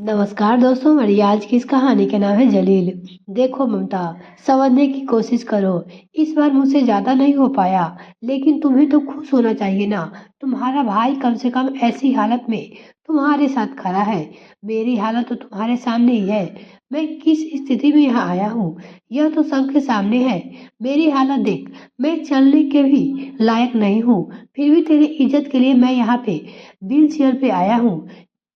नमस्कार दोस्तों, हमारी आज की इस कहानी का नाम है जलील। देखो ममता, समझने की कोशिश करो। इस बार मुझसे ज्यादा नहीं हो पाया, लेकिन तुम्हें तो खुश होना चाहिए ना। तुम्हारा भाई कम से कम ऐसी हालत में तुम्हारे साथ खड़ा है। मेरी हालत तो तुम्हारे सामने ही है। मैं किस स्थिति में यहाँ आया हूँ यह तो सबके सामने है। मेरी हालत देख, मैं चलने के भी लायक नहीं हूँ। फिर भी तेरी इज्जत के लिए मैं यहाँ पे व्हील चेयर पे आया हूँ।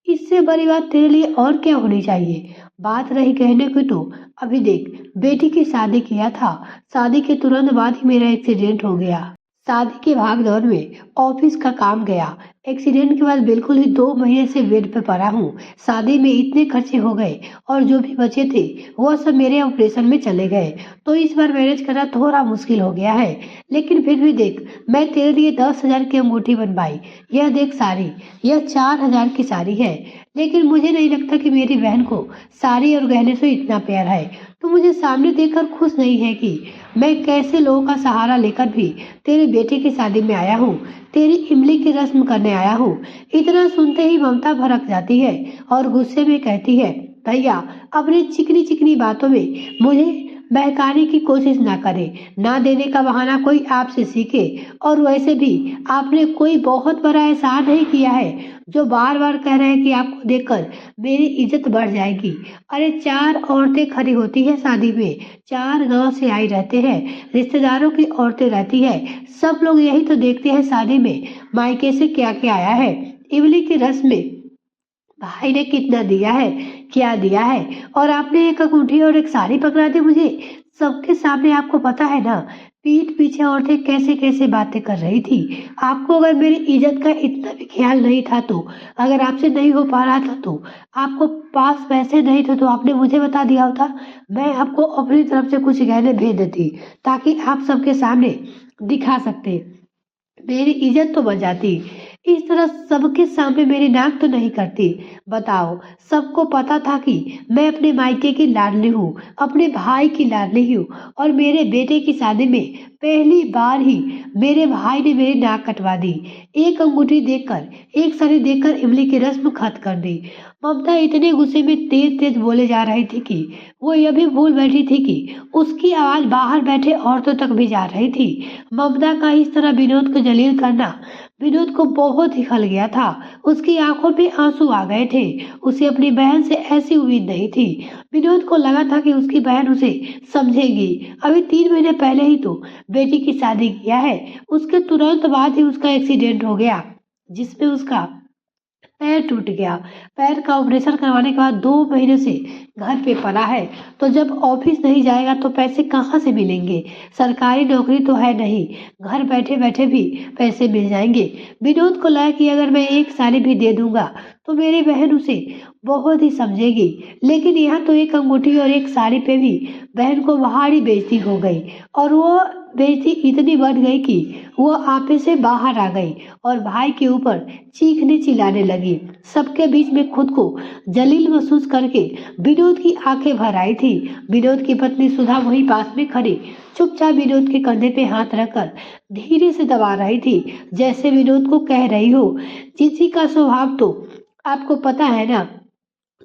इससे बड़ी बात तेरे लिए और क्या होनी चाहिए। बात रही कहने की तो अभी देख, बेटी की शादी किया था। शादी के तुरंत बाद ही मेरा एक्सीडेंट हो गया। शादी के भाग दौड़ में ऑफिस का काम गया। एक्सीडेंट के बाद बिल्कुल ही 2 महीने से बेड पे पड़ा हूँ। शादी में इतने खर्चे हो गए और जो भी बचे थे वो सब मेरे ऑपरेशन में चले गए। तो इस बार मैनेज करना थोड़ा मुश्किल हो गया है। लेकिन फिर भी देख, मैं तेरे लिए 10,000 की अंगूठी बनवाई। यह देख साड़ी, यह 4,000 की साड़ी है। लेकिन मुझे नहीं लगता कि मेरी बहन को साड़ी और गहने से इतना प्यार है। तो मुझे सामने देखकर खुश नहीं है कि मैं कैसे लोगों का सहारा लेकर भी तेरे बेटे की शादी में आया हूँ, तेरी इमली की रस्म करने आया हूँ। इतना सुनते ही ममता भड़क जाती है और गुस्से में कहती है, भैया अपनी चिकनी चिकनी बातों में मुझे बहकाने की कोशिश ना करे। ना देने का बहाना कोई आपसे सीखे। और वैसे भी आपने कोई बहुत बड़ा एहसान नहीं किया है जो बार बार कह रहे हैं कि आपको देखकर मेरी इज्जत बढ़ जाएगी। अरे 4 औरतें खड़ी होती है शादी में, 4 गांव से आई रहते हैं, रिश्तेदारों की औरतें रहती है। सब लोग यही तो देखते हैं शादी में मायके से क्या क्या आया है। इमली की रस्म में भाई ने कितना दिया है, क्या दिया है, और आपने एक अंगूठी और एक साड़ी पकड़ा दी मुझे सबके सामने। आपको पता है ना पीठ पीछे औरतें कैसे कैसे बातें कर रही थी। आपको अगर मेरी इज्जत का इतना भी ख्याल नहीं था तो, अगर आपसे नहीं हो पा रहा था तो, आपको पास पैसे नहीं थे तो आपने मुझे बता दिया होता। मैं आपको अपनी तरफ से कुछ गहने भेज देती ताकि आप सबके सामने दिखा सकते, मेरी इज्जत तो बचाती। इस तरह सबके सामने मेरी नाक तो नहीं करती। बताओ, सबको पता था कि मैं अपने मायके की लाडली हूँ, अपने भाई की लाडली हूँ। और मेरे बेटे की शादी में पहली बार ही मेरे भाई ने मेरी नाक कटवा दी। एक अंगूठी देकर, एक साड़ी देकर इमली की रस्म खत्म कर दी। ममता इतने गुस्से में तेज तेज बोले जा रही थी कि वो यह भी भूल बैठी थी कि उसकी आवाज बाहर बैठे औरतों तक भी जा रही थी। ममता का इस तरह विनोद को जलील करना विनोद को बहुत ही खल गया था। उसकी आंखों में आंसू आ गए थे। उसे अपनी बहन से ऐसी उम्मीद नहीं थी। विनोद को लगा था कि उसकी बहन उसे समझेगी। अभी 3 महीने पहले ही तो बेटी की शादी किया है। उसके तुरंत बाद ही उसका एक्सीडेंट हो गया जिसमें उसका पैर टूट गया। पैर का ऑपरेशन करवाने के बाद 2 महीने से घर पे पड़ा है। तो जब ऑफिस नहीं जाएगा तो पैसे कहाँ से मिलेंगे। सरकारी नौकरी तो है नहीं, घर बैठे बैठे भी पैसे मिल जाएंगे। विनोद को लगा कि अगर मैं एक साड़ी भी दे दूंगा तो मेरी बहन उसे बहुत ही समझेगी। लेकिन यहाँ तो एक अंगूठी और एक साड़ी पे भी बहन को भारी बेइज्जती हो गई। और वो बेइज्जती इतनी बढ़ गई कि वो आपे से बाहर आ गई और भाई के ऊपर चीखने चिल्लाने लगी। सबके बीच में खुद को जलील महसूस करके विनोद की आंखें भर आई थी। विनोद की पत्नी सुधा वहीं पास में खड़ी चुपचाप विनोद के कंधे पे हाथ रखकर धीरे से दबा रही थी, जैसे विनोद को कह रही हो, जीजी का स्वभाव तो आपको पता है ना,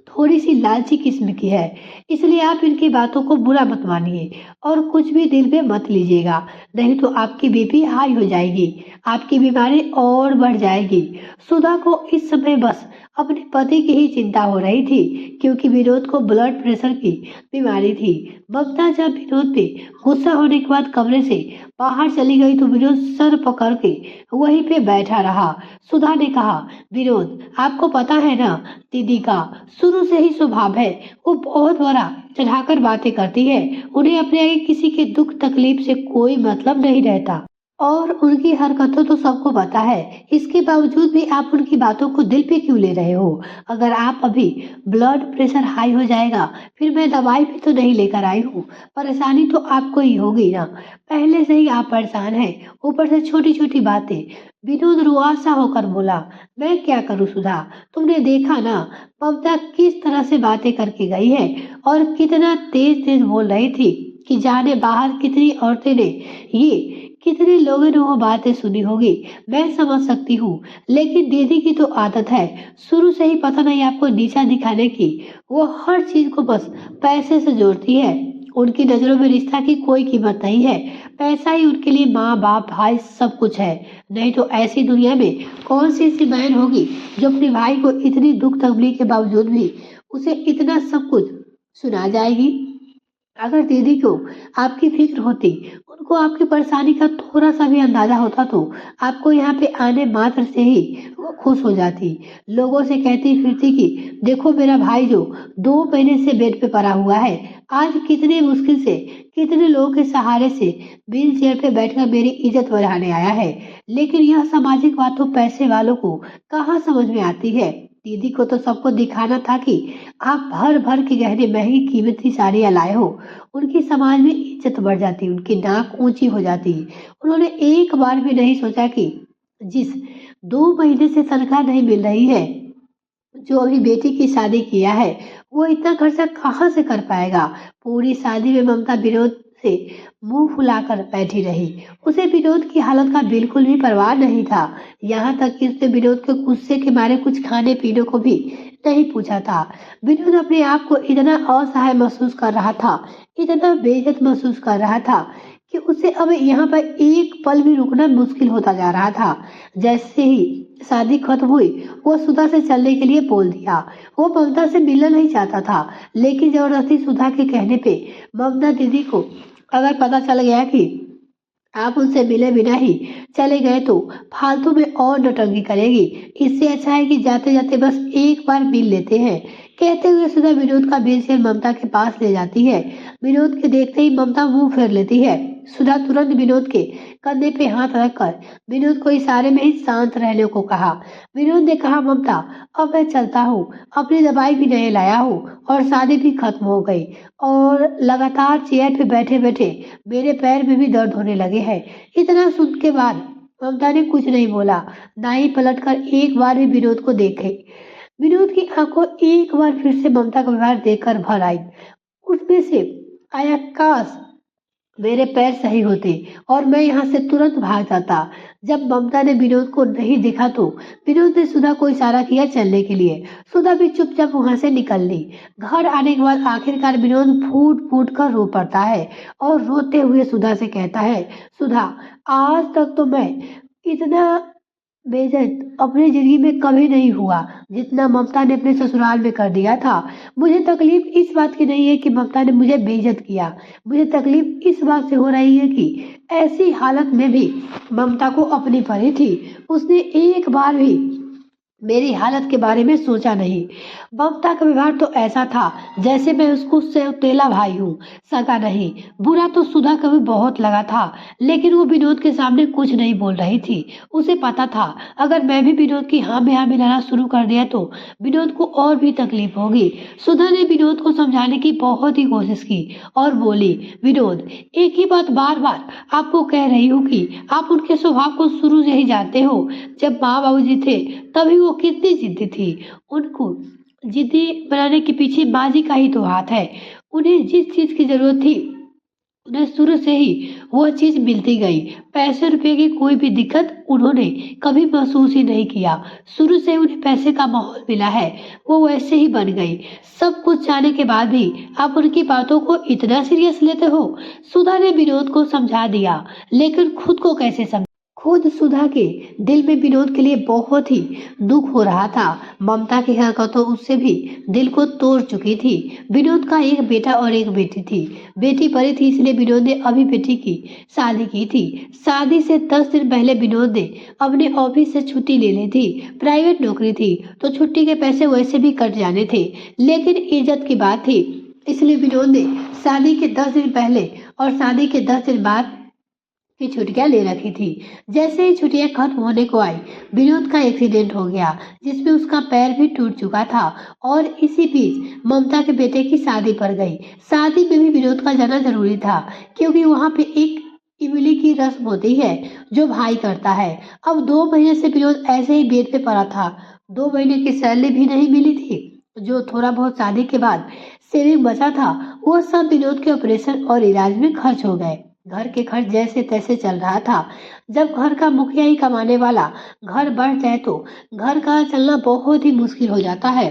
थोड़ी सी लालची किस्म की है। इसलिए आप इनकी बातों को बुरा मत मानिए और कुछ भी दिल में मत लीजिएगा, नहीं तो आपकी बीपी हाई हो जाएगी, आपकी बीमारी और बढ़ जाएगी। सुधा को इस समय बस अपने पति की ही चिंता हो रही थी, क्योंकि विनोद को ब्लड प्रेशर की बीमारी थी। ममता जब विनोद पे गुस्सा होने के बाद कमरे से बाहर चली गई तो विनोद सर पकड़ के वहीं पे बैठा रहा। सुधा ने कहा, विनोद आपको पता है ना, दीदी का शुरू से ही स्वभाव है, वो बहुत बड़ा चढ़ाकर बातें करती है। उन्हें अपने आगे किसी के दुख तकलीफ से कोई मतलब नहीं रहता और उनकी हरकतों तो सबको पता है। इसके बावजूद भी आप उनकी बातों को दिल पे क्यों ले रहे हो। अगर आप अभी ब्लड प्रेशर हाई हो जाएगा, फिर मैं दवाई भी तो नहीं लेकर आई हूँ, परेशानी तो आपको ही होगी ना। पहले से ही आप परेशान हैं, ऊपर से छोटी छोटी बातें। विनोद रुआसा होकर बोला, मैं क्या करूँ सुधा, तुमने देखा ना ममता किस तरह से बातें करके गई है और कितना तेज तेज बोल रही थी कि जाने बाहर कितनी औरतें ने ये कितने लोगों ने वो बातें सुनी होगी, मैं समझ सकती हूँ। लेकिन दीदी की तो आदत है शुरू से ही, पता नहीं आपको, नीचा दिखाने की। वो हर चीज को बस पैसे से जोड़ती है। उनकी नजरों में रिश्ता की कोई कीमत नहीं है। पैसा ही उनके लिए माँ बाप भाई सब कुछ है। नहीं तो ऐसी दुनिया में कौन सी ऐसी बहन होगी जो अपने भाई को इतनी दुख तकलीफ के बावजूद भी उसे इतना सब कुछ सुना जाएगी। अगर दीदी को आपकी फिक्र होती, उनको आपकी परेशानी का थोड़ा सा भी अंदाजा होता, तो आपको यहाँ पे आने मात्र से ही वो खुश हो जाती। लोगों से कहती फिरती कि देखो मेरा भाई जो 2 महीने से बेड पे पड़ा हुआ है, आज कितने मुश्किल से, कितने लोगों के सहारे से व्हील चेयर पे बैठकर मेरी इज्जत बढ़ाने आया है। लेकिन यह सामाजिक बात तो पैसे वालों को कहाँ समझ में आती है। दीदी को तो सबको दिखाना था कि आप भर भर के गहने महंगी कीमती साड़ियां लाए हो। उनकी समाज में इज्जत बढ़ जाती, उनकी नाक ऊंची हो जाती। उन्होंने एक बार भी नहीं सोचा कि जिस 2 महीने से तनख्वाह नहीं मिल रही है, जो अभी बेटी की शादी किया है, वो इतना खर्चा कहाँ से कर पाएगा। पूरी शादी में ममता विनोद से मुंह फुलाकर बैठी रही। उसे विनोद की हालत का बिल्कुल भी परवाह नहीं था। यहाँ तक कि उसने विनोद के गुस्से के मारे कुछ खाने पीने को भी नहीं पूछा था। विनोद अपने आप को इतना असहाय महसूस कर रहा था, इतना बेइज्जत महसूस कर रहा था कि उसे अब यहाँ पर एक पल भी रुकना मुश्किल होता जा रहा था। जैसे ही शादी खत्म हुई, वो सुधा से चलने के लिए बोल दिया। वो ममता से मिलना नहीं चाहता था, लेकिन जबरदस्ती सुधा के कहने पे ममता दीदी को अगर पता चल गया कि आप उनसे मिले बिना ही चले गए, तो फालतू में और नौटंकी करेगी। इससे अच्छा है कि जाते जाते बस एक बार मिल लेते हैं। कहते हुए सुधा विनोद का व्हीलचेयर ममता के पास ले जाती है। विनोद के देखते ही ममता मुंह फेर लेती है। सुधा तुरंत विनोद के कंधे पे हाथ रखकर विनोद को इशारे में ही शांत रहने को कहा। विनोद ने कहा, ममता अब मैं चलता हूँ, अपनी दवाई भी नहीं लाया हूँ और शादी भी खत्म हो गई, और लगातार चेयर पे बैठे बैठे मेरे पैर में भी दर्द होने लगे हैं। इतना सुन के बाद ममता ने कुछ नहीं बोला, ना ही पलटकर एक बार भी विनोद को देखे। विनोद की आंखों एक बार फिर से ममता का व्यवहार देखकर भर आई। उसमें से आया, काश मेरे पैर सही होते और मैं यहाँ से तुरंत भाग जाता। जब ममता ने विनोद को नहीं देखा, तो विनोद ने सुधा को इशारा किया चलने के लिए। सुधा भी चुपचाप वहां से निकल ली। घर आने के बाद आखिरकार विनोद फूट फूट कर रो पड़ता है और रोते हुए सुधा से कहता है, सुधा, आज तक तो मैं इतना बेइज्जत अपनी जिंदगी में कभी नहीं हुआ जितना ममता ने अपने ससुराल में कर दिया था। मुझे तकलीफ इस बात की नहीं है कि ममता ने मुझे बेइज्जत किया, मुझे तकलीफ इस बात से हो रही है कि ऐसी हालत में भी ममता को अपनी पड़ी थी। उसने एक बार भी मेरी हालत के बारे में सोचा नहीं। ममता का व्यवहार तो ऐसा था जैसे मैं उसको सौतेला भाई हूँ, सगा नहीं। बुरा तो सुधा को भी बहुत लगा था, लेकिन वो विनोद के सामने कुछ नहीं बोल रही थी। उसे पता था अगर मैं भी विनोद की हाँ में हाँ मिलाना शुरू कर दिया तो विनोद को और भी तकलीफ होगी। सुधा ने विनोद को समझाने की बहुत ही कोशिश की और बोली, विनोद, एक ही बात बार बार आपको कह रही हूँ कि आप उनके स्वभाव को शुरू से ही जानते हो। जब माँ बाबूजी थे तभी वो कितनी जिद्दी थी। उनको जिद्दी बनाने के पीछे बाजी का ही तो हाथ है। उन्हें जिस चीज की जरूरत थी, उन्हें शुरू से ही वह चीज मिलती गई। पैसे रुपए की कोई भी दिक्कत उन्होंने कभी महसूस ही नहीं किया। शुरू से उन्हें पैसे का माहौल मिला है, वो वैसे ही बन गई। सब कुछ जाने के बाद भी आप उनकी बातों को इतना सीरियस लेते हो। सुधा ने विनोद को समझा दिया, लेकिन खुद को कैसे समझा। खुद सुधा के दिल में विनोद के लिए बहुत ही दुख हो रहा था। ममता की हरकतों उससे भी दिल को तोड़ चुकी थी। विनोद का एक बेटा और एक बेटी थी। बेटी बड़ी थी, इसलिए विनोद ने अभी बेटी की शादी की थी। शादी से 10 दिन पहले विनोद ने अपने ऑफिस से छुट्टी ले ली थी। प्राइवेट नौकरी थी तो छुट्टी के पैसे वैसे भी कट जाने थे, लेकिन इज्जत की बात थी, इसलिए विनोद ने शादी के 10 दिन पहले और शादी के 10 दिन बाद की छुट्टियां ले रखी थी। जैसे ही छुट्टियां खत्म होने को आई, विनोद का एक्सीडेंट हो गया जिसमें उसका पैर भी टूट चुका था। और इसी बीच ममता के बेटे की शादी पड़ गई। शादी में भी विनोद का जाना जरूरी था, क्योंकि वहां पे एक इमली की रस्म होती है जो भाई करता है। अब 2 महीने से विनोद ऐसे ही बेड पे पड़ा था। 2 महीने की सैलरी भी नहीं मिली थी। जो थोड़ा बहुत शादी के बाद सेविंग बचा था, वो सब विनोद के ऑपरेशन और इलाज में खर्च हो गए। घर के खर्च जैसे तैसे चल रहा था। जब घर का मुखिया ही कमाने वाला घर बढ़ जाए तो घर का चलना बहुत ही मुश्किल हो जाता है।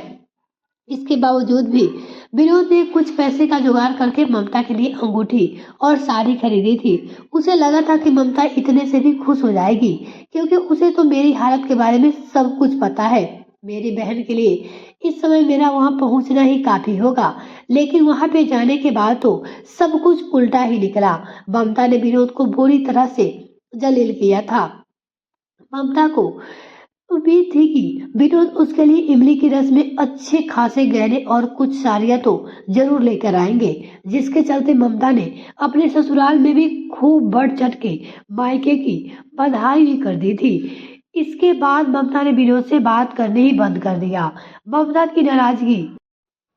इसके बावजूद भी विनोद ने कुछ पैसे का जुगाड़ करके ममता के लिए अंगूठी और साड़ी खरीदी थी। उसे लगा था कि ममता इतने से भी खुश हो जाएगी, क्योंकि उसे तो मेरी हालत के बारे में सब कुछ पता है। मेरी बहन के लिए इस समय मेरा वहां पहुंचना ही काफी होगा। लेकिन वहां पे जाने के बाद तो सब कुछ उल्टा ही निकला। ममता ने विनोद को बुरी तरह से जलील किया था। ममता को उम्मीद थी कि विनोद उसके लिए इमली की रस में अच्छे खासे गहने और कुछ साड़ियां तो जरूर लेकर आएंगे, जिसके चलते ममता ने अपने ससुराल में भी खूब बढ़ चढ़ के मायके की बधाई भी कर दी थी। इसके बाद ममता ने विनोद से बात करने ही बंद कर दिया। ममता की नाराजगी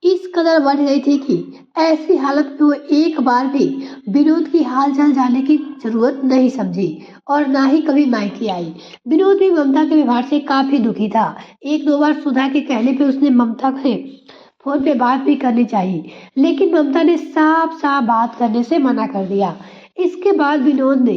इस कदर बढ़ गई थी कि ऐसी हालत में वो एक बार भी विनोद की हालचाल जानने की जरूरत नहीं समझी और ना ही कभी मायके आई। विनोद भी ममता के व्यवहार से काफी दुखी था। एक दो बार सुधा के कहने पे उसने ममता से फोन पे बात भी करनी चाहिए, लेकिन ममता ने साफ साफ बात करने से मना कर दिया। इसके बाद विनोद ने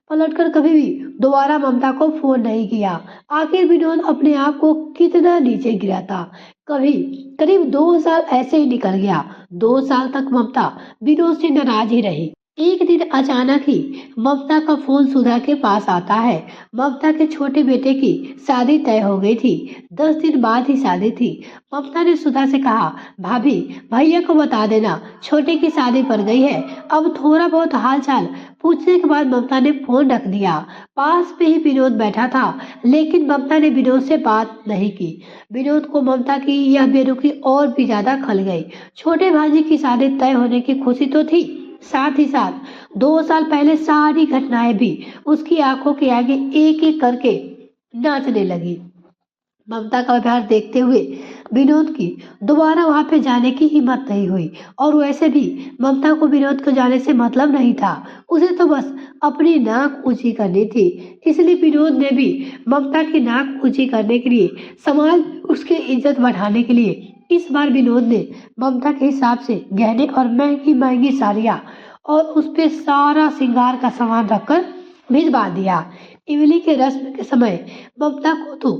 पलटकर कभी भी दोबारा ममता को फोन नहीं किया। आखिर विनोद अपने आप को कितना नीचे गिरा था। कभी करीब 2 साल ऐसे ही निकल गया। 2 साल तक ममता विनोद से नाराज ही रही। एक दिन अचानक ही ममता का फोन सुधा के पास आता है। ममता के छोटे बेटे की शादी तय हो गई थी। 10 दिन बाद ही शादी थी। ममता ने सुधा से कहा, भाभी भैया को बता देना छोटे की शादी पड़ गई है। अब थोड़ा बहुत हालचाल पूछने के बाद ममता ने फोन रख दिया। पास में ही विनोद बैठा था, लेकिन ममता ने विनोद से बात नहीं की। विनोद को ममता की यह बेरुखी और भी ज्यादा खल गई। छोटे भांजे की शादी तय होने की खुशी तो थी, साथ ही साथ 2 साल पहले सारी घटनाएं भी उसकी आंखों के आगे एक एक करके नाचने लगी। ममता का व्यवहार देखते हुए विनोद की दोबारा वहां पे जाने की हिम्मत नहीं हुई। और वैसे भी ममता को विनोद को जाने से मतलब नहीं था। उसे तो बस अपनी नाक ऊंची करनी थी। इसलिए विनोद ने भी ममता की नाक ऊंची करने के लिए, समाज उसकी इज्जत बढ़ाने के लिए इस बार विनोद ने ममता के हिसाब से गहने और महंगी महंगी साड़ियां और उस पे सारा श्रृंगार का सामान रखकर भिजवा दिया। इमली के रस्म के समय ममता को तो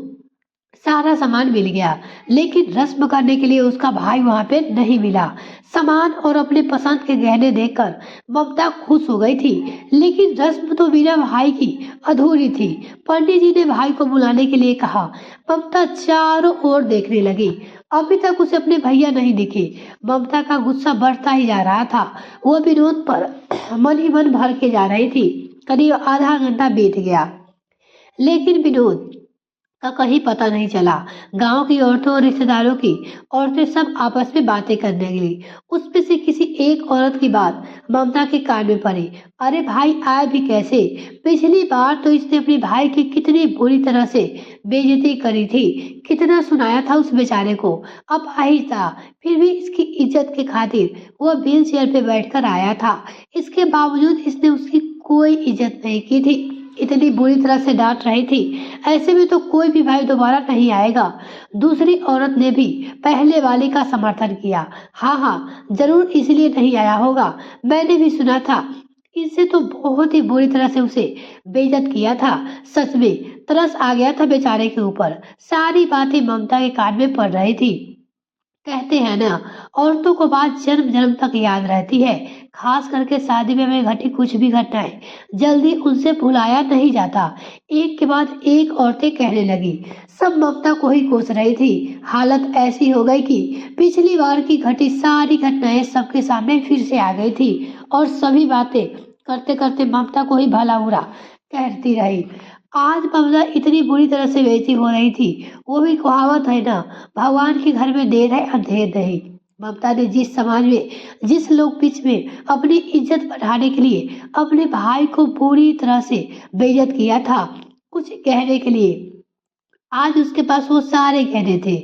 सारा सामान मिल गया, लेकिन रस्म करने के लिए उसका भाई वहां पे नहीं मिला। सामान और अपने पसंद के गहने देखकर ममता खुश हो गई थी, लेकिन रस्म तो बिना भाई की अधूरी थी। पंडित जी ने भाई को बुलाने के लिए कहा। ममता चारों ओर देखने लगी। अभी तक उसे अपने भैया नहीं दिखे। ममता का गुस्सा बढ़ता ही जा रहा था। वो विनोद पर मन ही मन भर के जा रही थी। करीब आधा घंटा बीत गया, लेकिन विनोद का कहीं पता नहीं चला। गांव की औरतों और रिश्तेदारों की औरतें सब आपस में बातें करने लगी। उसमें से किसी एक औरत की बात ममता के कान में पड़ी। अरे भाई आए भी कैसे? पिछली बार तो इसने अपने भाई की कितनी बुरी तरह से बेइज्जती करी थी, कितना सुनाया था उस बेचारे को। अब आहिस्ता फिर भी इसकी इज्जत के खातिर वह व्हील चेयर पे बैठकर आया था। इसके बावजूद इसने उसकी कोई इज्जत नहीं की थी, इतनी बुरी तरह से डांट रही थी। ऐसे में तो कोई भी भाई दोबारा नहीं आएगा। दूसरी औरत ने भी पहले वाली का समर्थन किया। हाँ हाँ, जरूर इसलिए नहीं आया होगा, मैंने भी सुना था इससे तो बहुत ही बुरी तरह से उसे बेइज्जत किया था। सच में तरस आ गया था बेचारे के ऊपर। सारी बातें ममता के कान में पड़ रही थी। कहते हैं ना, औरतों को बात जन्म जन्म तक याद रहती है। खास करके शादी में घटी कुछ भी घटनाएं जल्दी उनसे भुलाया नहीं जाता। एक के बाद एक औरतें कहने लगी। सब ममता को ही कोस रही थी। हालत ऐसी हो गई कि पिछली बार की घटी सारी घटनाएं सबके सामने फिर से आ गई थी और सभी बातें करते करते ममता को ही भला बुरा कहती रही। आज ममता इतनी बुरी तरह से बेइज्जती हो रही थी। वो भी कहावत है ना, भगवान के घर में देर है अंधेर नहीं। ममता ने जिस समाज में, जिस लोग बीच में अपनी इज्जत बढ़ाने के लिए अपने भाई को पूरी तरह से बेइज्जत किया था, कुछ कहने के लिए आज उसके पास वो सारे गहने थे,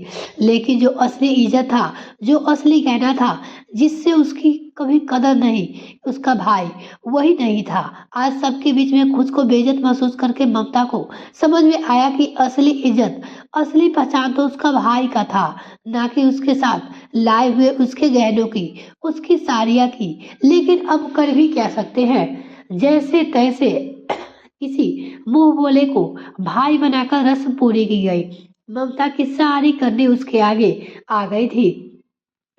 लेकिन जो असली इज्जत था, जो असली गहना था, जिससे उसकी कभी कदर नहीं, उसका भाई वही नहीं था। आज सबके बीच में खुद को बेइज्जत महसूस करके ममता को समझ में आया कि असली इज्जत, असली पहचान तो उसका भाई का था, ना कि उसके साथ लाए हुए उसके गहनों की, उसकी साड़ियाँ की। लेकिन अब कर भी क्या सकते हैं। जैसे तैसे किसी मुंह बोले को भाई बनाकर रस्म पूरी की गई। ममता की सारी करनी उसके आगे आ गई थी।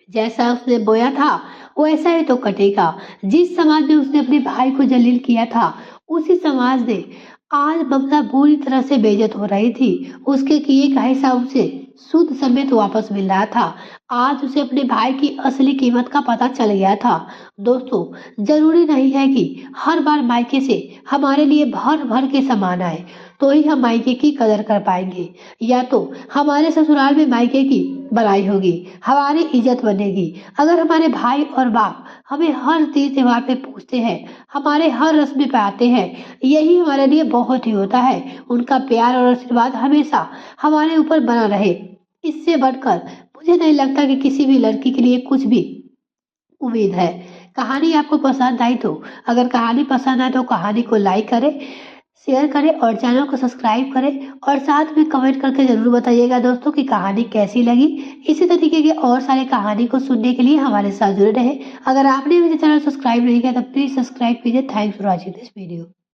जैसा उसने बोया था वैसा ही तो कटेगा। जिस समाज में उसने अपने भाई को जलील किया था, उसी समाज ने आज ममता बुरी तरह से बेइज्जत हो रही थी। उसके किए का हिस्सा उसे सूद समेत वापस मिल रहा था। आज उसे अपने भाई की असली कीमत का पता चल गया था। दोस्तों, जरूरी नहीं है कि हर बार मायके से हमारे लिए भर भर के सामान आए तो ही हम मायके की कदर कर पाएंगे, या तो हमारे ससुराल में मायके की बड़ाई होगी, हमारी इज्जत बनेगी। अगर हमारे भाई और बाप हमें हर तीज त्योहार पे पूछते हैं, हमारे हर रस्म पे आते हैं, यही हमारे लिए बहुत ही होता है। उनका प्यार और आशीर्वाद हमेशा हमारे ऊपर बना रहे, इससे बढ़कर मुझे नहीं लगता कि किसी भी लड़की के लिए कुछ भी उम्मीद है। कहानी आपको पसंद आई तो, अगर कहानी पसंद आए तो कहानी को लाइक करें, शेयर करें और चैनल को सब्सक्राइब करें और साथ में कमेंट करके जरूर बताइएगा दोस्तों कि कहानी कैसी लगी। इसी तरीके के और सारे कहानी को सुनने के लिए हमारे साथ जुड़े रहें। अगर आपने मेरे चैनल सब्सक्राइब नहीं किया तो प्लीज सब्सक्राइब कीजिए। Thanks for watching this video.